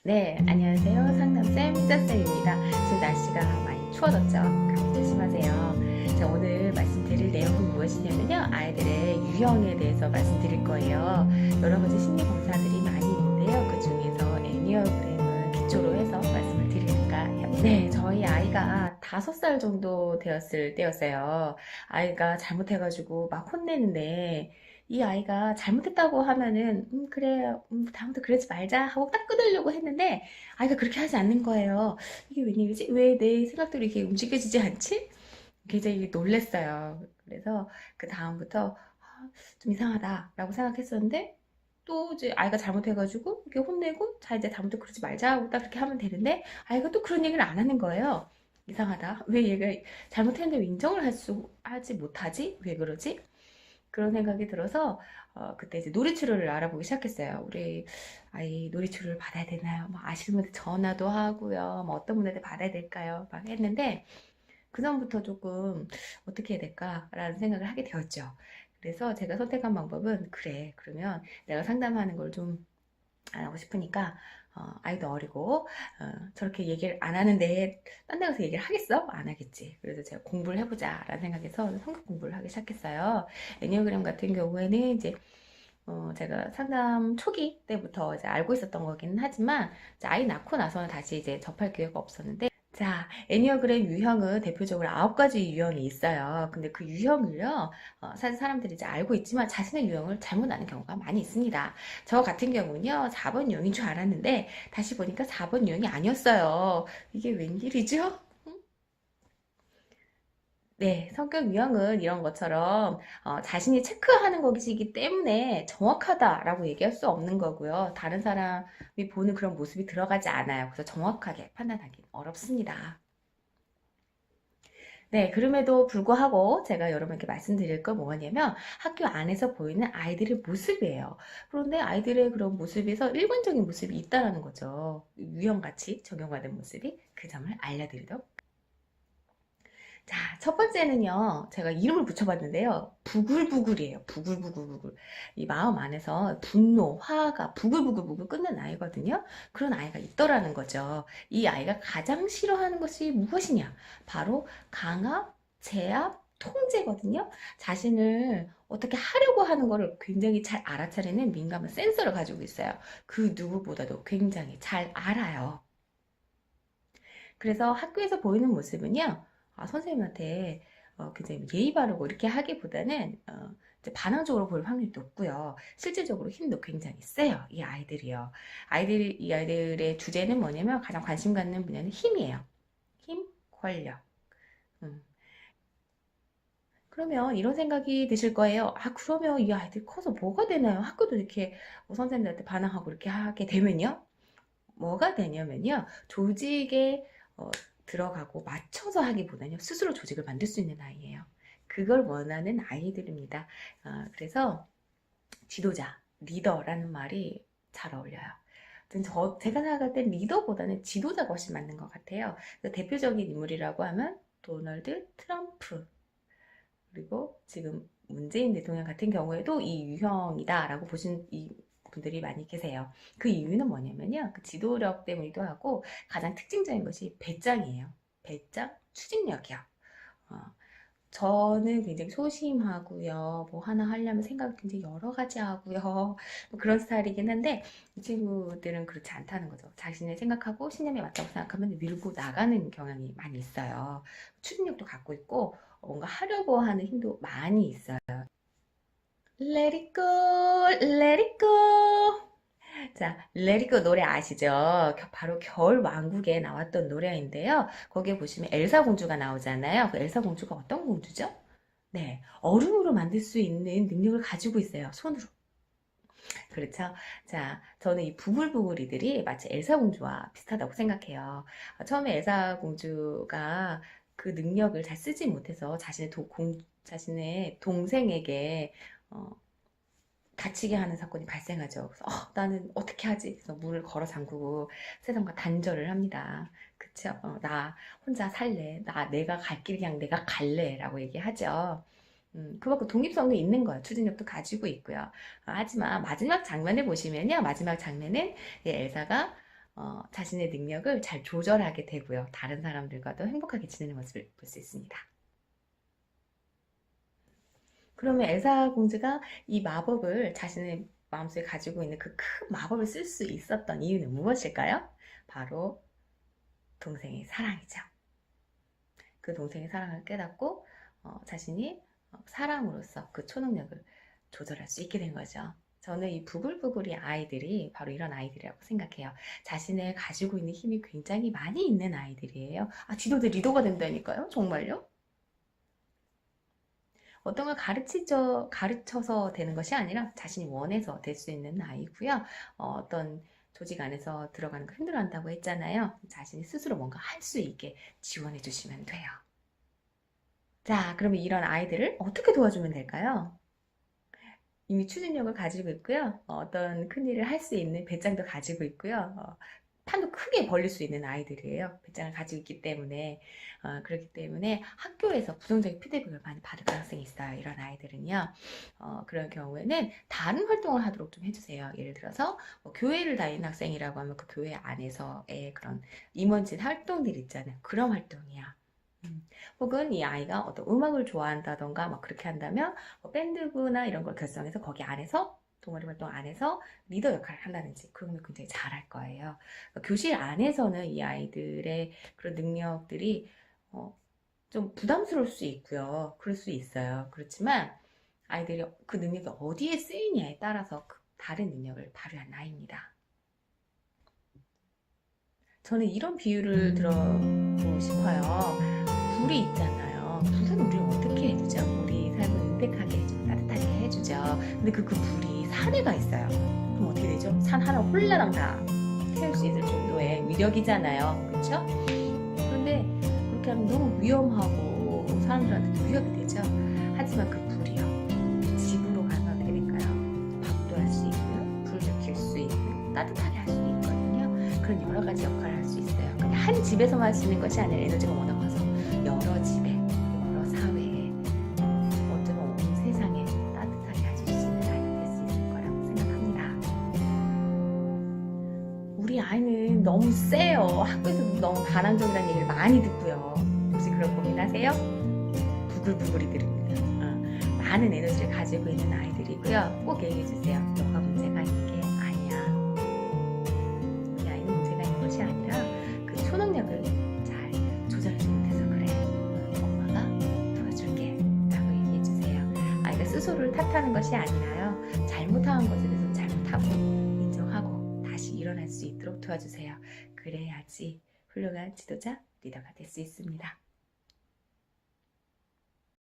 네, 안녕하세요. 상담쌤, 짜쌤입니다. 지금 날씨가 많이 추워졌죠? 감기 조심하세요. 자, 오늘 말씀드릴 내용은 무엇이냐면요. 아이들의 유형에 대해서 말씀드릴 거예요. 여러 가지 심리 검사들이 많이 있는데요. 그 중에서 애니어그램을 기초로 해서 말씀을 드릴까 해요. 네, 저희 아이가 5살 정도 되었을 때였어요. 아이가 잘못해가지고 막 혼내는데, 이 아이가 잘못했다고 하면은 그래 다음부터 그러지 말자 하고 딱 끊으려고 했는데 아이가 그렇게 하지 않는 거예요. 이게 웬일이지? 왜 내 생각대로 이렇게 움직여지지 않지? 굉장히 놀랬어요. 그래서 그 다음부터 좀 이상하다라고 생각했었는데 또 이제 아이가 잘못해가지고 이렇게 혼내고 자 이제 다음부터 그러지 말자 하고 딱 그렇게 하면 되는데 아이가 또 그런 얘기를 안 하는 거예요. 이상하다. 왜 얘가 잘못했는데 왜 인정을 하지 못하지? 왜 그러지? 그런 생각이 들어서 그때 이제 놀이치료를 알아보기 시작했어요. 우리 아이 놀이치료를 받아야 되나요? 뭐 아시는 분들 전화도 하고요. 뭐 어떤 분한테 받아야 될까요? 막 했는데 그다음부터 조금 어떻게 해야 될까라는 생각을 하게 되었죠. 그래서 제가 선택한 방법은 그래 그러면 내가 상담하는 걸 좀 안 하고 싶으니까 아이도 어리고 저렇게 얘기를 안 하는데 딴 데 가서 얘기를 하겠어? 안 하겠지. 그래서 제가 공부를 해보자 라는 생각에서 성격 공부를 하기 시작했어요. 애니어그램 같은 경우에는 이제 제가 상담 초기 때부터 이제 알고 있었던 거기는 하지만 이제 아이 낳고 나서는 다시 이제 접할 기회가 없었는데 자, 애니어그램 유형은 대표적으로 9가지 유형이 있어요. 근데 그 유형을요, 사실 사람들이 이제 알고 있지만 자신의 유형을 잘못 아는 경우가 많이 있습니다. 저 같은 경우는요, 4번 유형인 줄 알았는데 다시 보니까 4번 유형이 아니었어요. 이게 웬일이죠? 네, 성격 유형은 이런 것처럼 자신이 체크하는 것이기 때문에 정확하다라고 얘기할 수 없는 거고요. 다른 사람이 보는 그런 모습이 들어가지 않아요. 그래서 정확하게 판단하기 어렵습니다. 네, 그럼에도 불구하고 제가 여러분께 말씀드릴 건 뭐냐면 학교 안에서 보이는 아이들의 모습이에요. 그런데 아이들의 그런 모습에서 일관적인 모습이 있다라는 거죠. 유형같이 적용하는 모습이 그 점을 알려드리도록 자, 첫 번째는요, 제가 이름을 붙여봤는데요. 부글부글이에요. 부글부글부글. 이 마음 안에서 분노, 화가 부글부글부글 끓는 아이거든요. 그런 아이가 있더라는 거죠. 이 아이가 가장 싫어하는 것이 무엇이냐? 바로 강압, 제압, 통제거든요. 자신을 어떻게 하려고 하는 것을 굉장히 잘 알아차리는 민감한 센서를 가지고 있어요. 그 누구보다도 굉장히 잘 알아요. 그래서 학교에서 보이는 모습은요, 선생님한테 굉장히 예의 바르고 이렇게 하기보다는 이제 반항적으로 볼 확률이 높고요. 실질적으로 힘도 굉장히 세요. 이 아이들이요. 이 아이들의 주제는 뭐냐면 가장 관심 갖는 분야는 힘이에요. 힘, 권력. 음. 그러면 이런 생각이 드실 거예요. 그러면 이 아이들 커서 뭐가 되나요? 학교도 이렇게 선생님들한테 반항하고 이렇게 하게 되면요. 뭐가 되냐면요. 조직에 들어가고 맞춰서 하기보다는요. 스스로 조직을 만들 수 있는 아이예요. 그걸 원하는 아이들입니다. 그래서 지도자, 리더라는 말이 잘 어울려요. 제가 생각할 땐 리더보다는 지도자가 훨씬 맞는 것 같아요. 대표적인 인물이라고 하면 도널드 트럼프, 그리고 지금 문재인 대통령 같은 경우에도 이 유형이다라고 보신 분들이 많이 계세요. 그 이유는 뭐냐면요. 그 지도력 때문이기도 하고 가장 특징적인 것이 배짱이에요. 배짱, 추진력이요. 어, 저는 굉장히 소심하고요. 뭐 하나 하려면 생각 굉장히 여러 가지 하고요. 뭐 그런 스타일이긴 한데 이 친구들은 그렇지 않다는 거죠. 자신의 생각하고 신념에 맞다고 생각하면 밀고 나가는 경향이 많이 있어요. 추진력도 갖고 있고 뭔가 하려고 하는 힘도 많이 있어요. Let it go, let it go. 자, Let It Go 노래 아시죠? 바로 겨울 왕국에 나왔던 노래인데요. 거기에 보시면 엘사 공주가 나오잖아요. 그 엘사 공주가 어떤 공주죠? 네, 얼음으로 만들 수 있는 능력을 가지고 있어요. 손으로. 그렇죠? 자, 저는 이 부글부글이들이 마치 엘사 공주와 비슷하다고 생각해요. 처음에 엘사 공주가 그 능력을 잘 쓰지 못해서 자신의 동생에게 어, 다치게 하는 사건이 발생하죠. 그래서 나는 어떻게 하지? 그래서 문을 걸어 잠그고 세상과 단절을 합니다. 그쵸? 나 혼자 살래. 내가 갈 길 그냥 내가 갈래라고 얘기하죠. 그만큼 독립성도 있는 거예요. 추진력도 가지고 있고요. 하지만 마지막 장면을 보시면요. 마지막 장면은 이 엘사가 자신의 능력을 잘 조절하게 되고요. 다른 사람들과도 행복하게 지내는 모습을 볼 수 있습니다. 그러면 엘사 공주가 이 마법을 자신의 마음속에 가지고 있는 그 큰 마법을 쓸 수 있었던 이유는 무엇일까요? 바로 동생의 사랑이죠. 그 동생의 사랑을 깨닫고 자신이 사람으로서 그 초능력을 조절할 수 있게 된 거죠. 저는 이 부글부글이 아이들이 바로 이런 아이들이라고 생각해요. 자신의 가지고 있는 힘이 굉장히 많이 있는 아이들이에요. 지도대 리더가 된다니까요. 정말요? 어떤 걸 가르쳐서 되는 것이 아니라 자신이 원해서 될 수 있는 아이고요. 어떤 조직 안에서 들어가는 거 힘들어한다고 했잖아요. 자신이 스스로 뭔가 할 수 있게 지원해 주시면 돼요. 자, 그러면 이런 아이들을 어떻게 도와주면 될까요? 이미 추진력을 가지고 있고요. 어떤 큰일을 할 수 있는 배짱도 가지고 있고요. 판도 크게 벌릴 수 있는 아이들이에요. 배짱을 가지고 있기 때문에. 그렇기 때문에 학교에서 부정적인 피드백을 많이 받을 가능성이 있어요. 이런 아이들은요. 그런 경우에는 다른 활동을 하도록 좀 해주세요. 예를 들어서 교회를 다니는 학생이라고 하면 그 교회 안에서의 그런 임원진 활동들 있잖아요. 그런 활동이야. 혹은 이 아이가 어떤 음악을 좋아한다던가 막 그렇게 한다면 밴드부나 이런 걸 결성해서 거기 안에서 동아리 활동 안에서 리더 역할을 한다든지 그러면 굉장히 잘할 거예요. 교실 안에서는 이 아이들의 그런 능력들이 좀 부담스러울 수 있고요. 그럴 수 있어요. 그렇지만 아이들이 그 능력이 어디에 쓰이냐에 따라서 다른 능력을 발휘한 아이입니다. 저는 이런 비유를 들어보고 싶어요. 불이 있잖아요. 불은 우리를 어떻게 해주죠? 우리 삶을 윤택하게 해주고 따뜻하게 해주죠. 근데 그 불이 산에 가 있어요. 그럼 어떻게 되죠? 산 하나 홀라당 다 태울 수 있을 정도의 위력이잖아요. 그렇죠? 그런데 그렇게 하면 너무 위험하고 사람들한테도 위협이 되죠. 하지만 그 불이요. 집으로 가면 어떻게 될까요? 밥도 할 수 있고요. 불도 켤 수 있고요. 따뜻하게 할 수 있거든요. 그런 여러 가지 역할을 할 수 있어요. 근데 한 집에서만 할 수 있는 것이 아니라 에너지가 워낙 커서 여러 집에, 여러 사회에, 어쩌면 온 세상에 따뜻하게 해줄 수 있는 아이가 될 수 있을 거라고 생각합니다. 우리 아이는 너무 세요. 학교에서도 너무 반항적이라는 얘기를 많이 듣고요. 혹시 그런 고민하세요? 부글부글이들입니다. 많은 에너지를 가지고 있는 아이들이고요. 꼭 얘기해주세요. 너가 문제가 있는 게 아니야. 우리 아이는 문제가 있는 것이 아니라 그 초능력을 잘 조절하지 못해서 그래. 엄마가 도와줄게 라고 얘기해주세요. 아이가 스스로를 탓하는 것이 아니라요. 잘못한 것에 대해서 잘못하고 인정하고 다시 일어날 수 있도록 도와주세요. 그래야지 훌륭한 지도자, 리더가 될 수 있습니다.